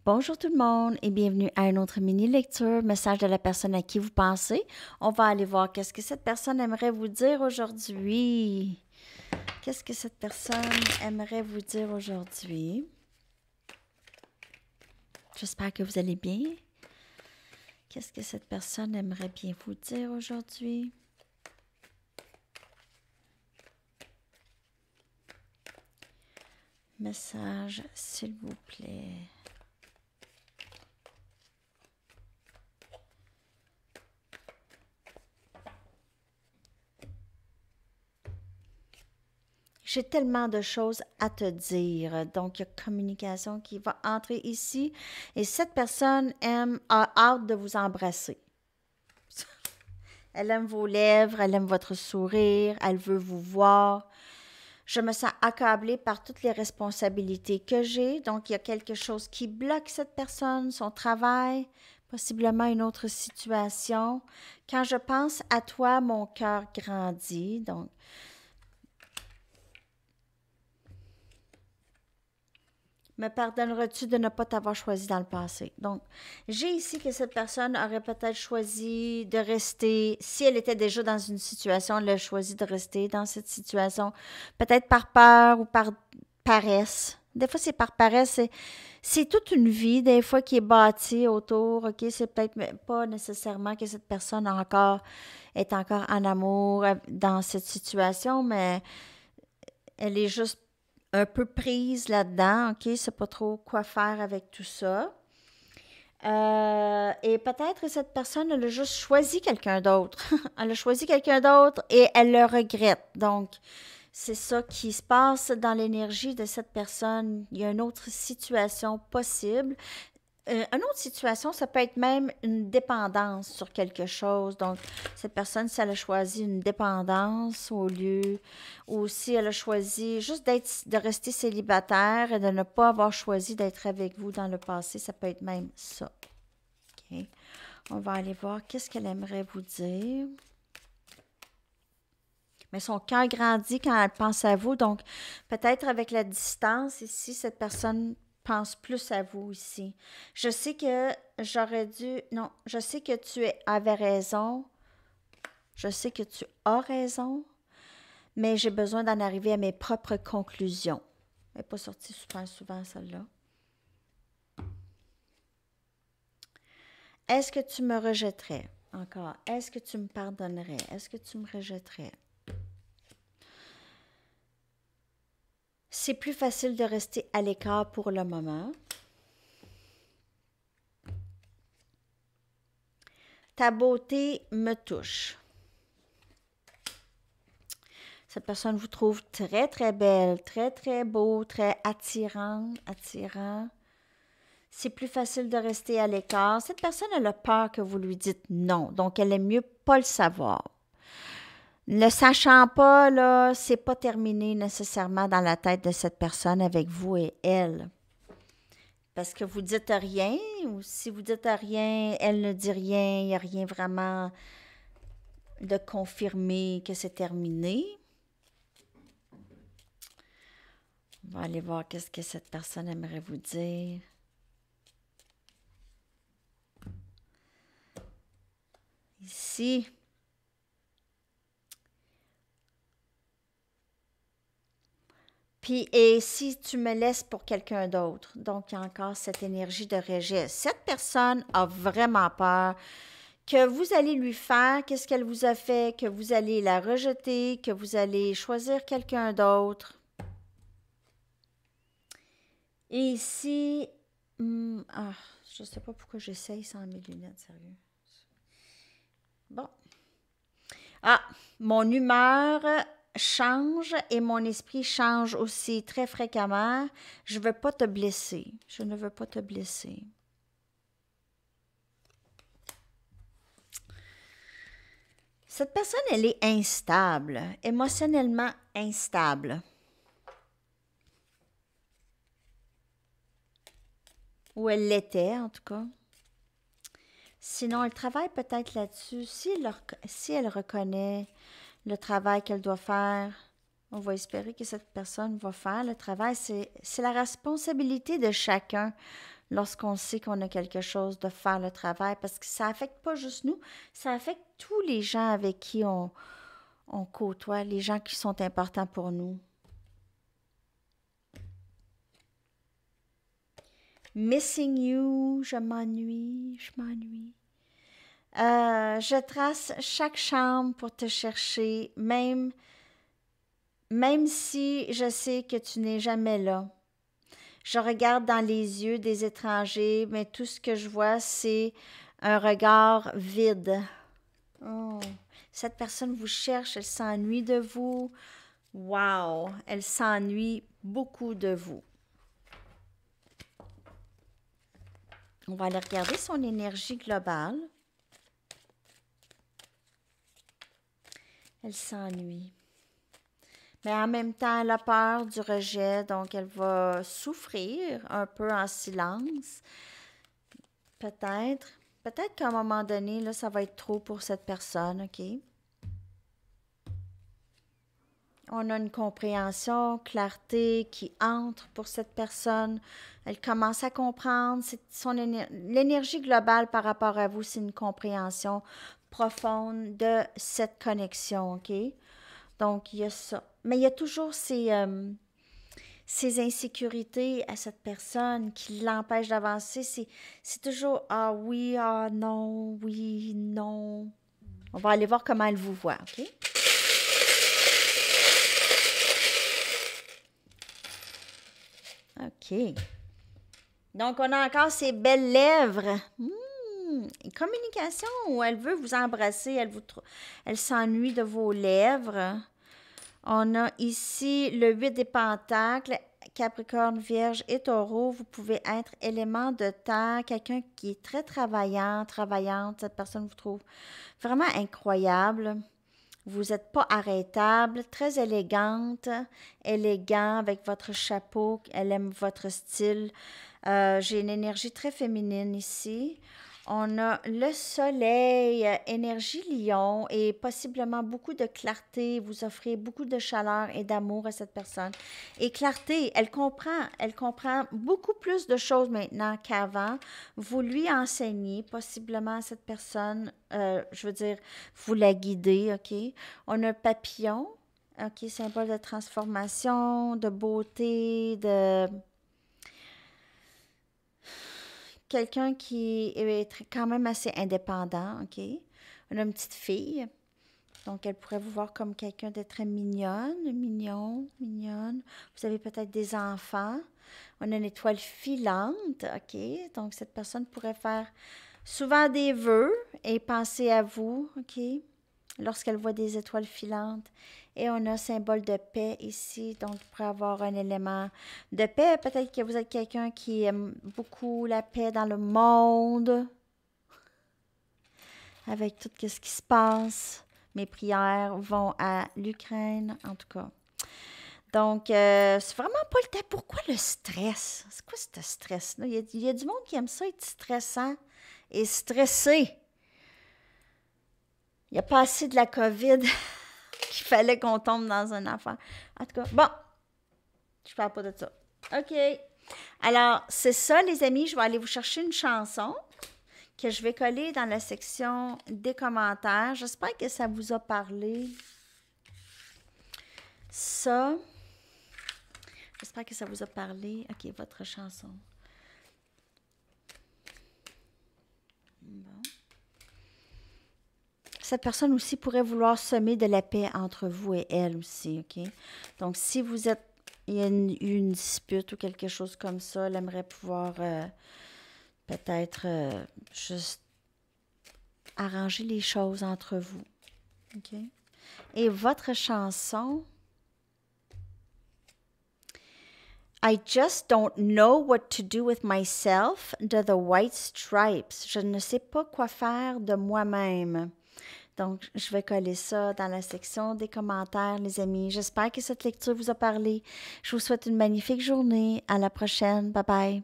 Bonjour tout le monde et bienvenue à une autre mini-lecture, message de la personne à qui vous pensez. On va aller voir qu'est-ce que cette personne aimerait vous dire aujourd'hui. Qu'est-ce que cette personne aimerait vous dire aujourd'hui? J'espère que vous allez bien. Qu'est-ce que cette personne aimerait bien vous dire aujourd'hui? Message, s'il vous plaît. J'ai tellement de choses à te dire. Donc, il y a communication qui va entrer ici. Et cette personne a hâte de vous embrasser. Elle aime vos lèvres, elle aime votre sourire, elle veut vous voir. Je me sens accablée par toutes les responsabilités que j'ai. Donc, il y a quelque chose qui bloque cette personne, son travail, possiblement une autre situation. Quand je pense à toi, mon cœur grandit. Donc, me pardonneras-tu de ne pas t'avoir choisi dans le passé? Donc, j'ai ici que cette personne aurait peut-être choisi de rester, si elle était déjà dans une situation, elle a choisi de rester dans cette situation, peut-être par peur ou par paresse. Des fois, c'est par paresse. C'est toute une vie, des fois, qui est bâtie autour. OK, c'est peut-être pas nécessairement que cette personne est encore en amour dans cette situation, mais elle est juste un peu prise là-dedans, OK? C'est pas trop quoi faire avec tout ça. Et peut-être que cette personne, elle a juste choisi quelqu'un d'autre. Elle a choisi quelqu'un d'autre et elle le regrette. Donc, c'est ça qui se passe dans l'énergie de cette personne. Il y a une autre situation possible. Une autre situation, ça peut être même une dépendance sur quelque chose. Donc, cette personne, si elle a choisi une dépendance au lieu, ou si elle a choisi juste de rester célibataire et de ne pas avoir choisi d'être avec vous dans le passé, ça peut être même ça. OK. On va aller voir qu'est-ce qu'elle aimerait vous dire. Mais son cœur grandit quand elle pense à vous. Donc, peut-être avec la distance ici, cette personne pense plus à vous ici. Je sais que j'aurais dû... Non, je sais que avais raison. Je sais que tu as raison. Mais j'ai besoin d'en arriver à mes propres conclusions. Elle n'est pas sortie super souvent, celle-là. Est-ce que tu me rejetterais? Encore. Est-ce que tu me pardonnerais? Est-ce que tu me rejetterais? C'est plus facile de rester à l'écart pour le moment. Ta beauté me touche. Cette personne vous trouve très, très belle, très, très beau, très attirant. C'est plus facile de rester à l'écart. Cette personne, elle a peur que vous lui dites non. Donc, elle aime mieux pas le savoir. Ne sachant pas, là, c'est pas terminé nécessairement dans la tête de cette personne avec vous et elle. Parce que vous dites rien, ou si vous dites rien, elle ne dit rien, il n'y a rien vraiment de confirmé que c'est terminé. On va aller voir qu'est-ce que cette personne aimerait vous dire. Ici. Puis, et si tu me laisses pour quelqu'un d'autre, donc il y a encore cette énergie de rejet. Cette personne a vraiment peur que vous allez lui faire, qu'est-ce qu'elle vous a fait, que vous allez la rejeter, que vous allez choisir quelqu'un d'autre. Et ici, je ne sais pas pourquoi j'essaye sans mes lunettes, sérieux. Bon. Ah, mon humeur change et mon esprit change aussi très fréquemment. Je ne veux pas te blesser. Je ne veux pas te blesser. Cette personne, elle est instable, émotionnellement instable. Ou elle l'était, en tout cas. Sinon, elle travaille peut-être là-dessus. Si elle reconnaît le travail qu'elle doit faire, on va espérer que cette personne va faire le travail. C'est la responsabilité de chacun lorsqu'on sait qu'on a quelque chose de faire le travail, parce que ça affecte pas juste nous, ça affecte tous les gens avec qui on côtoie, les gens qui sont importants pour nous. Missing you, je m'ennuie, je m'ennuie. Je trace chaque chambre pour te chercher, même si je sais que tu n'es jamais là. Je regarde dans les yeux des étrangers, mais tout ce que je vois, c'est un regard vide. Oh. Cette personne vous cherche, elle s'ennuie de vous. Wow! Elle s'ennuie beaucoup de vous. On va aller regarder son énergie globale. Elle s'ennuie. Mais en même temps, elle a peur du rejet, donc elle va souffrir un peu en silence. Peut-être. Peut-être qu'à un moment donné, là, ça va être trop pour cette personne, OK? On a une compréhension, clarté qui entre pour cette personne. Elle commence à comprendre. L'énergie globale par rapport à vous, c'est une compréhension profonde de cette connexion, OK? Donc, il y a ça. Mais il y a toujours ces insécurités à cette personne qui l'empêchent d'avancer. C'est toujours « Ah oui, ah non, oui, non ». On va aller voir comment elle vous voit, OK? OK. Donc, on a encore ces belles lèvres. Communication où elle veut vous embrasser, elle s'ennuie de vos lèvres. On a ici le 8 des pentacles, Capricorne, Vierge et Taureau. Vous pouvez être élément de terre, quelqu'un qui est très travaillante. Cette personne vous trouve vraiment incroyable. Vous n'êtes pas arrêtable, très élégante, élégant avec votre chapeau. Elle aime votre style. J'ai une énergie très féminine ici. On a le soleil, énergie lion et possiblement beaucoup de clarté. Vous offrez beaucoup de chaleur et d'amour à cette personne. Et clarté, elle comprend beaucoup plus de choses maintenant qu'avant. Vous lui enseignez possiblement à cette personne, je veux dire, vous la guidez, OK? On a le papillon, OK, symbole de transformation, de beauté, de quelqu'un qui est quand même assez indépendant, OK? On a une petite fille, donc elle pourrait vous voir comme quelqu'un de très mignonne. Vous avez peut-être des enfants. On a une étoile filante, OK? Donc cette personne pourrait faire souvent des vœux et penser à vous, OK? Lorsqu'elle voit des étoiles filantes. Et on a un symbole de paix ici, donc il pourrait avoir un élément de paix. Peut-être que vous êtes quelqu'un qui aime beaucoup la paix dans le monde, avec tout ce qui se passe. Mes prières vont à l'Ukraine, en tout cas. Donc, c'est vraiment pas le temps. Pourquoi le stress? C'est quoi ce stress-là? Il y a du monde qui aime ça, être stressant et stressé. Il n'y a pas assez de la COVID qu'il fallait qu'on tombe dans une affaire. En tout cas, bon, je parle pas de ça. OK. Alors, c'est ça, les amis. Je vais aller vous chercher une chanson que je vais coller dans la section des commentaires. J'espère que ça vous a parlé. Ça. J'espère que ça vous a parlé. OK, votre chanson. Bon. Cette personne aussi pourrait vouloir semer de la paix entre vous et elle aussi, OK? Donc, si vous êtes, il y a une dispute ou quelque chose comme ça, elle aimerait pouvoir peut-être juste arranger les choses entre vous, OK? Et votre chanson, I just don't know what to do with myself de The White Stripes. Je ne sais pas quoi faire de moi-même. Donc, je vais coller ça dans la section des commentaires, les amis. J'espère que cette lecture vous a parlé. Je vous souhaite une magnifique journée. À la prochaine. Bye bye.